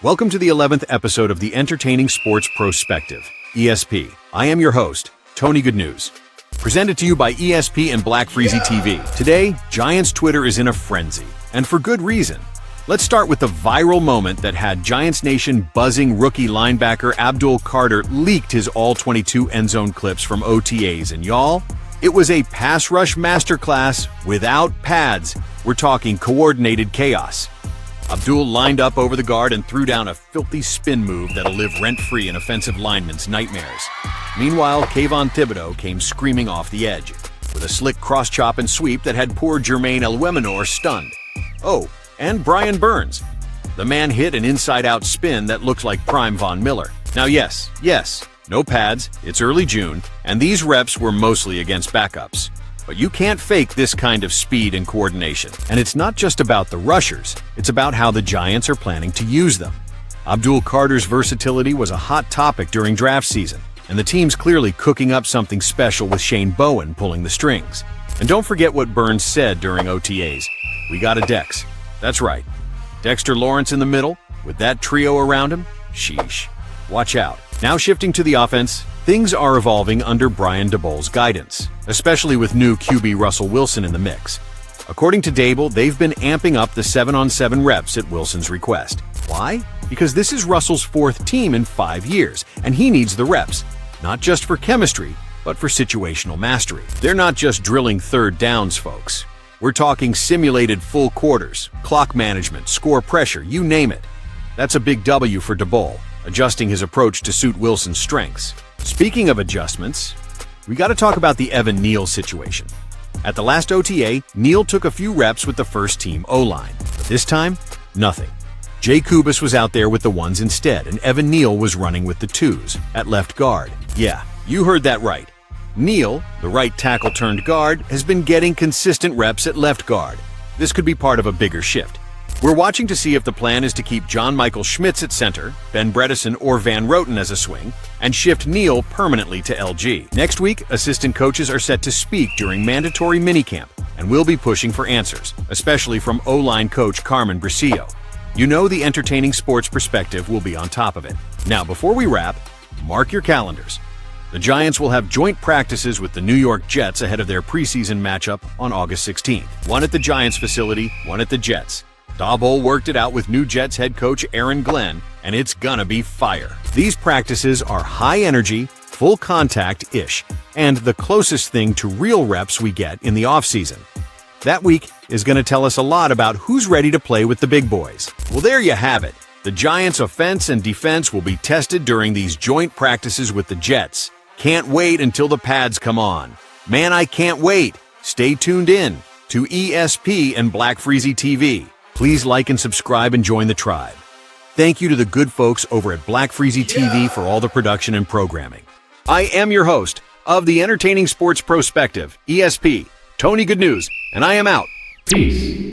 Welcome to the 11th episode of the Entertaining Sports Prospective, ESP. I am your host, Tony Good News. Presented to you by ESP and Black Freezy TV. Today, Giants Twitter is in a frenzy, and for good reason. Let's start with the viral moment that had Giants Nation buzzing. Rookie linebacker Abdul leaked his all-22 end-zone clips from OTAs, and y'all, it was a pass rush masterclass without pads. We're talking coordinated chaos. Abdul lined up over the guard and threw down a filthy spin move that'll live rent-free in offensive linemen's nightmares. Meanwhile, Kayvon Thibodeaux came screaming off the edge, with a slick cross-chop and sweep that had poor Jermaine Elweminor stunned. Oh, and Brian Burns. The man hit an inside-out spin that looked like prime Von Miller. Now yes, no pads, it's early June, and these reps were mostly against backups. But you can't fake this kind of speed and coordination. And it's not just about the rushers, it's about how the Giants are planning to use them. Abdul's versatility was a hot topic during draft season, and the team's clearly cooking up something special with Shane Bowen pulling the strings. And don't forget what Burns said during OTAs. We got a Dex. That's right. Dexter Lawrence in the middle, with that trio around him? Sheesh. Watch out. Now shifting to the offense, things are evolving under Brian Daboll's guidance, especially with new QB Russell Wilson in the mix. According to Daboll, they've been amping up the 7-on-7 reps at Wilson's request. Why? Because this is Russell's fourth team in 5 years, and he needs the reps, not just for chemistry, but for situational mastery. They're not just drilling third downs, folks. We're talking simulated full quarters, clock management, score pressure, you name it. That's a big W for Daboll, adjusting his approach to suit Wilson's strengths. Speaking of adjustments, we got to talk about the Neal situation. At the last OTA, Neal took a few reps with the first-team O-line, but this time, nothing. Jay Kubas was out there with the ones instead, and Neal was running with the twos at left guard. Yeah, you heard that right. Neal, the right tackle turned guard, has been getting consistent reps at left guard. This could be part of a bigger shift. We're watching to see if the plan is to keep John Michael Schmitz at center, Ben Bredesen or Van Roten as a swing, and shift Neal permanently to LG. Next week, assistant coaches are set to speak during mandatory minicamp, and we'll be pushing for answers, especially from O-line coach Carmen Brisillo. You know the Entertaining Sports Perspective will be on top of it. Now, before we wrap, mark your calendars. The Giants will have joint practices with the New York Jets ahead of their preseason matchup on August 16th. One at the Giants facility, one at the Jets. Daboll worked it out with new Jets head coach Aaron Glenn, and it's gonna be fire. These practices are high energy, full contact-ish, and the closest thing to real reps we get in the offseason. That week is gonna tell us a lot about who's ready to play with the big boys. Well, there you have it. The Giants' offense and defense will be tested during these joint practices with the Jets. Can't wait until the pads come on. Man, I can't wait. Stay tuned in to ESP and Black Freezy TV. Please like and subscribe and join the tribe. Thank you to the good folks over at Black Freezy TV for all the production and programming. I am your host of the Entertaining Sports Prospective, ESP, Tony Good News, and I am out. Peace.